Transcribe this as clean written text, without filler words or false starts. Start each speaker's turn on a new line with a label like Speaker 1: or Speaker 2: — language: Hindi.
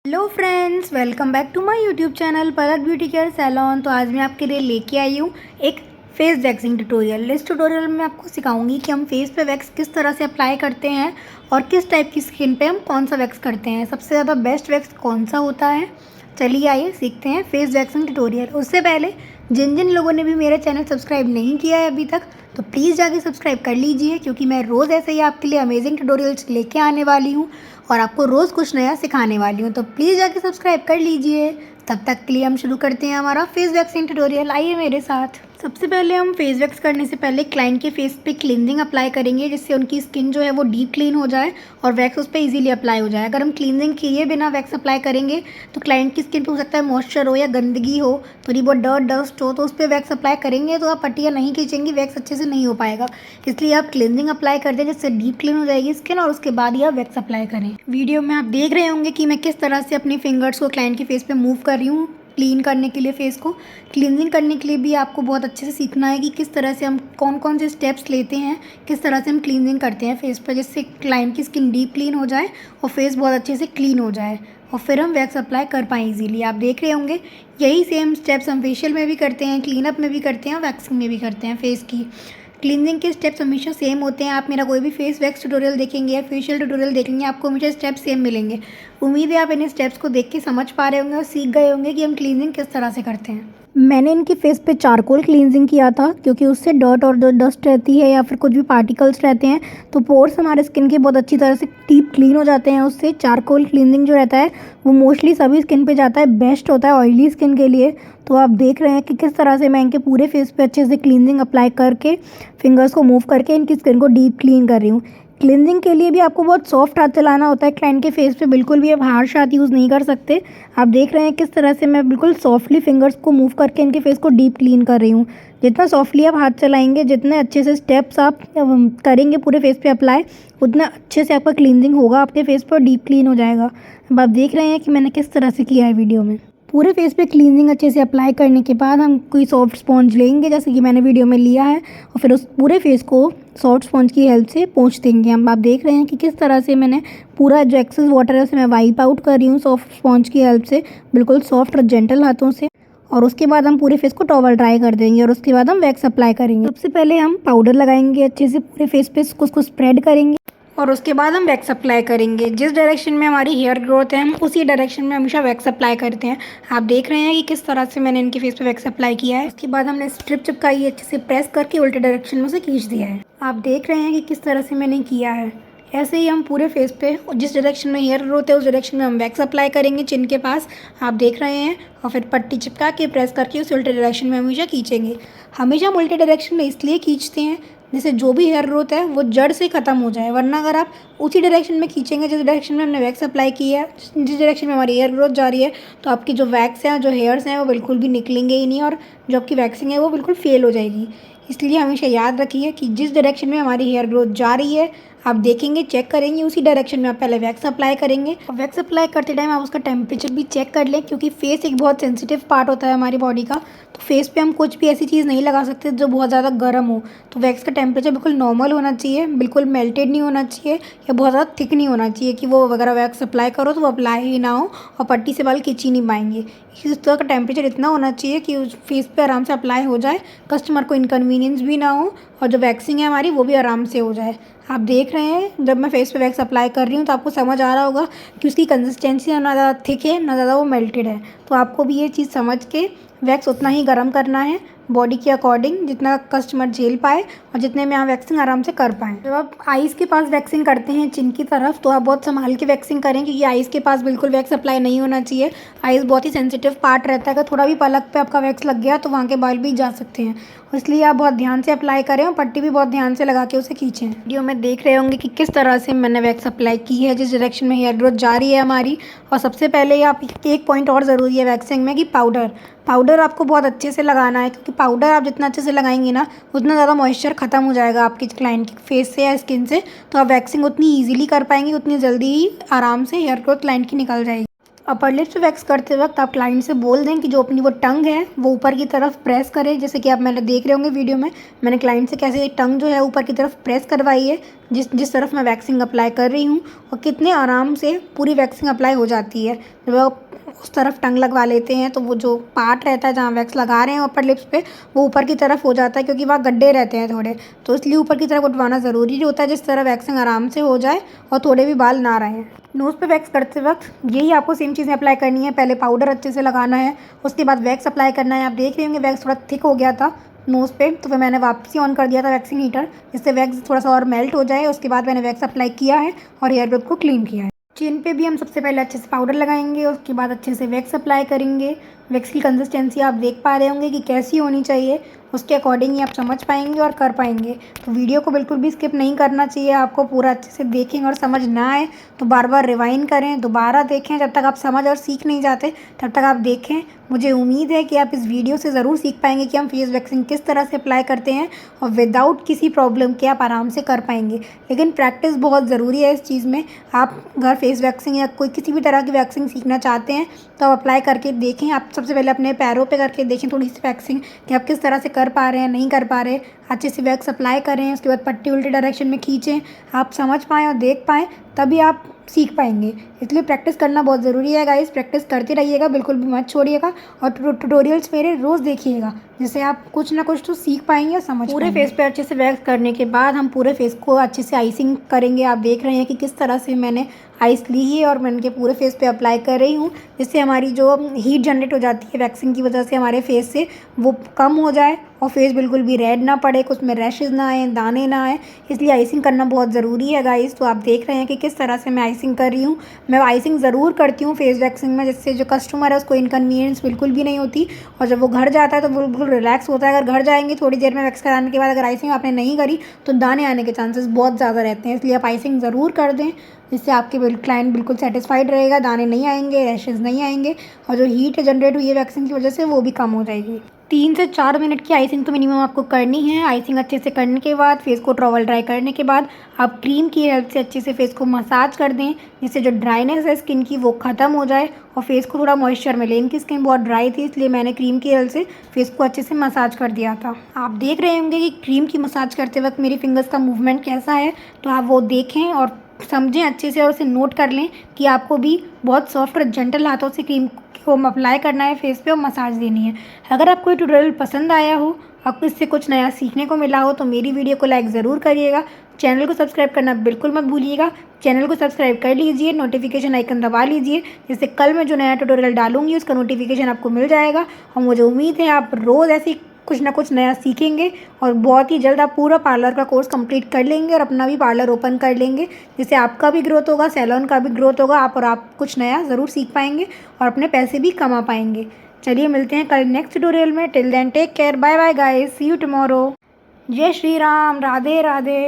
Speaker 1: Hello friends, welcome back to my YouTube channel Palak beauty care salon. तो आज मैं आपके लिए लेके आई हूँ एक फेस वैक्सिंग ट्यूटोरियल। इस ट्यूटोरियल में आपको सिखाऊंगी कि हम फेस पे वैक्स किस तरह से अप्लाई करते हैं और किस टाइप की स्किन पे हम कौन सा वैक्स करते हैं, सबसे ज़्यादा बेस्ट वैक्स कौन सा होता है। चलिए आइए सीखते हैं फेस वैक्सिंग ट्यूटोरियल। उससे पहले जिन जिन लोगों ने भी मेरा चैनल सब्सक्राइब नहीं किया है अभी तक, तो प्लीज़ जाके सब्सक्राइब कर लीजिए, क्योंकि मैं रोज़ ऐसे ही आपके लिए अमेजिंग ट्यूटोरियल्स लेके आने वाली हूँ और आपको रोज़ कुछ नया सिखाने वाली हूँ। तो प्लीज़ जाके सब्सक्राइब कर लीजिए। तब तक के लिए हम शुरू करते हैं हमारा फेस वैक्सिंग ट्यूटोरियल। आइए मेरे साथ। सबसे पहले हम फेस वैक्स करने से पहले क्लाइंट के फेस पे क्लींजिंग अप्लाई करेंगे, जिससे उनकी स्किन जो है वो डीप क्लीन हो जाए और वैक्स उस पर इजीली अप्लाई हो जाए। अगर हम क्लींजिंग किए बिना वैक्स अप्लाई करेंगे तो क्लाइंट की स्किन पे हो सकता है मॉइस्चर हो या गंदगी हो, थोड़ी बहुत डस्ट हो, तो उस पर वैक्स अप्लाई करेंगे तो आप पट्टियाँ नहीं खींचेंगी, वैक्स अच्छे से नहीं हो पाएगा। इसलिए आप क्लींजिंग अप्लाई कर दें, जिससे डीप क्लीन हो जाएगी स्किन, और उसके बाद ही आप वैक्स अप्लाई करें। वीडियो में आप देख रहे होंगे कि मैं किस तरह से अपनी फिंगर्स को क्लाइंट के फेस पे मूव कर रही हूँ क्लीन करने के लिए। फेस को क्लींजिंग करने के लिए भी आपको बहुत अच्छे से सीखना है कि किस तरह से हम कौन कौन से स्टेप्स लेते हैं, किस तरह से हम क्लींजिंग करते हैं फेस पर, जिससे क्लाइंट की स्किन डीप क्लीन हो जाए और फेस बहुत अच्छे से क्लीन हो जाए और फिर हम वैक्स अप्लाई कर पाएँ इजीली। आप देख रहे होंगे यही सेम स्टेप्स हम फेशियल में भी करते हैं, क्लीन अप में भी करते हैं और वैक्सिंग में भी करते हैं। फेस की क्लींजिंग के स्टेप्स हमेशा सेम होते हैं। आप मेरा कोई भी फेस वैक्स ट्यूटोरियल देखेंगे या फेशियल ट्यूटोरियल देखेंगे, आपको हमेशा स्टेप्स सेम मिलेंगे। उम्मीद है आप इन स्टेप्स को देख के समझ पा रहे होंगे और सीख गए होंगे कि हम क्लींजिंग किस तरह से करते हैं। मैंने इनकी फेस पे चारकोल क्लींजिंग किया था, क्योंकि उससे डर्ट और जो डस्ट रहती है या फिर कुछ भी पार्टिकल्स रहते हैं तो पोर्स हमारे स्किन के बहुत अच्छी तरह से डीप क्लीन हो जाते हैं उससे। चारकोल क्लींजिंग जो रहता है वो मोस्टली सभी स्किन पे जाता है, बेस्ट होता है ऑयली स्किन के लिए। तो आप देख रहे हैं कि किस तरह से मैं इनके पूरे फेस पे अच्छे से क्लींजिंग अप्लाई करके फिंगर्स को मूव करके इनकी स्किन को डीप क्लीन कर रही हूँ। क्लींजिंग के लिए भी आपको बहुत सॉफ्ट हाथ चलाना होता है क्लाइंट के फेस पे, बिल्कुल भी आप हार्श हाथ यूज़ नहीं कर सकते। आप देख रहे हैं किस तरह से मैं बिल्कुल सॉफ्टली फिंगर्स को मूव करके इनके फेस को डीप क्लीन कर रही हूँ। जितना सॉफ्टली आप हाथ चलाएंगे, जितने अच्छे से स्टेप्स आप करेंगे पूरे फेस पे अप्लाई, उतना अच्छे से आपका क्लींजिंग होगा, आपके फेस पर डीप क्लीन हो जाएगा। अब आप देख रहे हैं कि मैंने किस तरह से किया है वीडियो में। पूरे फेस पे क्लींजिंग अच्छे से अप्लाई करने के बाद हम कोई सॉफ्ट स्पॉन्ज लेंगे, जैसे कि मैंने वीडियो में लिया है, और फिर उस पूरे फेस को सॉफ्ट स्पॉन्ज की हेल्प से पोंछ देंगे हम। आप देख रहे हैं कि किस तरह से मैंने पूरा जो एक्सेस वाटर है उसे मैं वाइप आउट कर रही हूँ सॉफ्ट स्पॉन्ज की हेल्प से, बिल्कुल सॉफ्ट और जेंटल हाथों से। और उसके बाद हम पूरे फेस को टॉवल ड्राई कर देंगे और उसके बाद हम वैक्स अप्लाई करेंगे। सबसे पहले हम पाउडर लगाएंगे, अच्छे से पूरे फेस पे उसको स्प्रेड करेंगे और उसके बाद हम वैक्स अप्लाई करेंगे। जिस डायरेक्शन में हमारी हेयर ग्रोथ है हम उसी डायरेक्शन में हमेशा वैक्स अप्लाई करते हैं। आप देख रहे हैं कि किस तरह से मैंने इनके फेस पे वैक्स अप्लाई किया है। उसके बाद हमने स्ट्रिप चिपकाई, अच्छे से प्रेस करके उल्टे डायरेक्शन में उसे खींच दिया है। आप देख रहे हैं कि किस तरह से मैंने किया है। ऐसे ही हम पूरे फेस पे जिस डायरेक्शन में हेयर ग्रोथ है उस डायरेक्शन में हम वैक्स अप्लाई करेंगे चिन के पास। आप देख रहे हैं, और फिर पट्टी चिपका के प्रेस करके उस उल्टे डायरेक्शन में हमेशा खींचेंगे। हमेशा हम उल्टे डायरेक्शन में इसलिए खींचते हैं जिससे जो भी हेयर ग्रोथ है वो जड़ से ख़त्म हो जाए, वरना अगर आप उसी डायरेक्शन में खींचेंगे जिस डायरेक्शन में हमने वैक्स अप्लाई की है, जिस डायरेक्शन में हमारी हेयर ग्रोथ जा रही है, तो आपकी जो वैक्स है, जो हेयर्स हैं, वो बिल्कुल भी निकलेंगे ही नहीं और जो आपकी वैक्सिंग है वो बिल्कुल फेल हो जाएगी। इसलिए हमेशा याद रखिए कि जिस डायरेक्शन में हमारी हेयर ग्रोथ जा रही है, आप देखेंगे, चेक करेंगे, उसी डायरेक्शन में आप पहले वैक्स अप्लाई करेंगे। और वैक्स अप्लाई करते टाइम आप उसका टेम्परेचर भी चेक कर लें, क्योंकि फेस एक बहुत सेंसिटिव पार्ट होता है हमारी बॉडी का। तो फेस पे हम कुछ भी ऐसी चीज़ नहीं लगा सकते जो बहुत ज़्यादा गर्म हो। तो वैक्स का टेम्परेचर बिल्कुल नॉर्मल होना चाहिए, बिल्कुल मेल्टेड नहीं होना चाहिए या बहुत ज़्यादा थिक नहीं होना चाहिए कि वो वगैरह वैक्स अप्लाई करो तो वो अप्लाई ही ना हो और पट्टी से बाल खींच ही नहीं पाएंगे। इस तरह का टेम्परेचर इतना होना चाहिए कि उस फेस पे आराम से अप्लाई हो जाए, कस्टमर को इनकन्वीनियंस भी ना हो और जो वैक्सिंग है हमारी वो भी आराम से हो जाए। आप देख रहे हैं जब मैं फेस पे वैक्स अप्लाई कर रही हूँ तो आपको समझ आ रहा होगा कि उसकी कंसिस्टेंसी ना ज़्यादा थिक है ना ज़्यादा वो मेल्टेड है। तो आपको भी ये चीज़ समझ के वैक्स उतना ही गर्म करना है बॉडी के अकॉर्डिंग, जितना कस्टमर झेल पाए और जितने में आप वैक्सिंग आराम से कर पाएँ। जब आप आइज़ के पास वैक्सिंग करते हैं चिन की तरफ, तो आप बहुत संभाल के वैक्सिंग करें, क्योंकि आइज़ के पास बिल्कुल वैक्स अप्लाई नहीं होना चाहिए। आइज़ बहुत ही सेंसिटिव पार्ट रहता है, अगर थोड़ा भी पलक पे आपका वैक्स लग गया तो वहाँ के बाल भी जा सकते हैं। इसलिए आप बहुत ध्यान से अप्लाई करें और पट्टी भी बहुत ध्यान से लगा के उसे खींचें। वीडियो में देख रहे होंगे कि किस तरह से मैंने वैक्स अप्लाई की है, जिस डायरेक्शन में हेयर ग्रोथ जा रही है हमारी। और सबसे पहले आप एक पॉइंट और ज़रूरी है वैक्सिंग में कि पाउडर आपको बहुत अच्छे से लगाना है, क्योंकि पाउडर आप जितना अच्छे से लगाएंगे ना उतना ज़्यादा मॉइस्चर ख़त्म हो जाएगा आपके क्लाइंट के फेस से या स्किन से, तो आप वैक्सिंग उतनी ईजिली कर पाएंगे, उतनी जल्दी ही आराम से हेयर ग्रोथ क्लाइंट की निकल जाएगी। अपर लिप्स पे वैक्स करते वक्त आप क्लाइंट से बोल दें कि जो अपनी वो टंग है वो ऊपर की तरफ प्रेस करे। जैसे कि आप मैंने देख रहे होंगे वीडियो में, मैंने क्लाइंट से कैसे टंग जो है ऊपर की तरफ प्रेस करवाई है, जिस तरफ मैं वैक्सिंग अप्लाई कर रही हूँ, और कितने आराम से पूरी वैक्सिंग अप्लाई हो जाती है। जब आप उस तरफ टंग लगवा लेते हैं तो वो जो पार्ट रहता है जहाँ वैक्स लगा रहे हैं अपर लिप्स पे, वो ऊपर की तरफ हो जाता है, क्योंकि वहाँ गड्ढे रहते हैं थोड़े, तो इसलिए ऊपर की तरफ उठवाना ज़रूरी होता है, जिस तरह वैक्सिंग आराम से हो जाए और थोड़े भी बाल ना रहें। नोज़ पे वैक्स करते वक्त यही आपको सेम चीज़ें अप्लाई करनी है। पहले पाउडर अच्छे से लगाना है, उसके बाद वैक्स अप्लाई करना है। आप देख रहे होंगे वैक्स थोड़ा थिक हो गया था नोज़ पे, तो फिर मैंने वापसी ऑन कर दिया था वैक्सिंग हीटर, जिससे वैक्स थोड़ा सा और मेल्ट हो जाए। उसके बाद मैंने वैक्स अप्लाई किया है और हेयर वेब को क्लीन किया है। चिन पे भी हम सबसे पहले अच्छे से पाउडर लगाएंगे, उसके बाद अच्छे से वैक्स अप्लाई करेंगे। वैक्स की कंसिस्टेंसी आप देख पा रहे होंगे कि कैसी होनी चाहिए, उसके अकॉर्डिंग ही आप समझ पाएंगे और कर पाएंगे। तो वीडियो को बिल्कुल भी स्किप नहीं करना चाहिए, आपको पूरा अच्छे से देखें, और समझ ना आए तो बार बार रिवाइंड करें, दोबारा देखें। जब तक आप समझ और सीख नहीं जाते तब तक आप देखें। मुझे उम्मीद है कि आप इस वीडियो से ज़रूर सीख पाएंगे कि हम फेस वैक्सिंग किस तरह से अप्लाई करते हैं, और विदाउट किसी प्रॉब्लम के आप आराम से कर पाएंगे। लेकिन प्रैक्टिस बहुत ज़रूरी है इस चीज़ में। आप अगर फेस वैक्सिंग या कोई किसी भी तरह की वैक्सिंग सीखना चाहते हैं तो आप अप्लाई करके देखें। आप सबसे पहले अपने पैरों पे करके देखें थोड़ी सी वैक्सिंग, कि आप किस तरह से कर पा रहे हैं, नहीं कर पा रहे। अच्छे से वैक्स अप्लाई करें, उसके बाद पट्टी उल्टे डायरेक्शन में खींचें, आप समझ पाएँ और देख पाएँ, तभी आप सीख पाएंगे। इसलिए प्रैक्टिस करना बहुत ज़रूरी है गाइस। प्रैक्टिस करते रहिएगा, बिल्कुल भी मत छोड़िएगा, और ट्यूटोरियल्स मेरे रोज़ देखिएगा, जिससे आप कुछ ना कुछ तो सीख पाएंगे और समझ पूरे फेस पे अच्छे से वैक्स करने के बाद हम पूरे फेस को अच्छे से आइसिंग करेंगे। आप देख रहे हैं कि किस तरह से मैंने आइस ली है और मैं इनके पूरे फेस पे अप्लाई कर रही हूँ, जिससे हमारी जो हीट जनरेट हो जाती है वैक्सिंग की वजह से हमारे फेस से, वो कम हो जाए और फेस बिल्कुल भी रेड ना पड़े, कुछ में रैशेज़ ना आए, दाने ना आए। इसलिए आइसिंग करना बहुत ज़रूरी है गाइस। तो आप देख रहे हैं कि किस तरह से मैं आइसिंग कर रही हूँ। मैं आइसिंग ज़रूर करती हूँ फेस वैक्सिंग में, जिससे जो कस्टमर है उसको इनकन्वीनियंस बिल्कुल भी नहीं होती, और जब वो घर जाता है तो वो बिल्कुल रिलैक्स होता है। अगर घर जाएंगे थोड़ी देर में वैक्स कराने के बाद अगर आइसिंग आपने नहीं करी तो दाने आने के चांसेस बहुत ज़्यादा रहते हैं। इसलिए आप आइसिंग ज़रूर कर दें, जिससे आपके क्लाइंट बिल्कुल सेटिस्फाइड रहेगा, दाने नहीं आएंगे, रैशेज़ नहीं आएंगे, और जो हीट जनरेट हुई है वैक्सिंग की वजह से वो भी कम हो जाएगी। 3 से 4 मिनट की आइसिंग तो मिनिमम आपको करनी है। आइसिंग अच्छे से करने के बाद फेस को टॉवल ड्राई करने के बाद आप क्रीम की हेल्प से अच्छे से फेस को मसाज कर दें, जिससे जो ड्राइनेस है स्किन की वो ख़त्म हो जाए और फेस को थोड़ा मॉइस्चर मिले। इनकी स्किन बहुत ड्राई थी, इसलिए मैंने क्रीम की हेल्प से फेस को अच्छे से मसाज कर दिया था। आप देख रहे होंगे कि क्रीम की मसाज करते वक्त मेरी फिंगर्स का मूवमेंट कैसा है, तो आप वो देखें और समझें अच्छे से, और उसे नोट कर लें कि आपको भी बहुत सॉफ्ट और जेंटल हाथों से क्रीम को अप्लाई करना है फेस पे और मसाज देनी है। अगर आपको ये ट्यूटोरियल पसंद आया हो, आपको इससे कुछ नया सीखने को मिला हो, तो मेरी वीडियो को लाइक ज़रूर करिएगा। चैनल को सब्सक्राइब करना बिल्कुल मत भूलिएगा। चैनल को सब्सक्राइब कर लीजिए, नोटिफिकेशन आइकन दबा लीजिए, जिससे कल मैं जो नया ट्यूटोरियल डालूंगी उसका नोटिफिकेशन आपको मिल जाएगा। और मुझे उम्मीद है आप रोज़ ऐसी कुछ ना कुछ नया सीखेंगे, और बहुत ही जल्द आप पूरा पार्लर का कोर्स कंप्लीट कर लेंगे और अपना भी पार्लर ओपन कर लेंगे, जिससे आपका भी ग्रोथ होगा, सैलून का भी ग्रोथ होगा। आप कुछ नया ज़रूर सीख पाएंगे और अपने पैसे भी कमा पाएंगे। चलिए मिलते हैं कल नेक्स्ट ट्यूटोरियल में। Till then take care, bye bye guys, see you tomorrow. जय श्री राम, राधे राधे।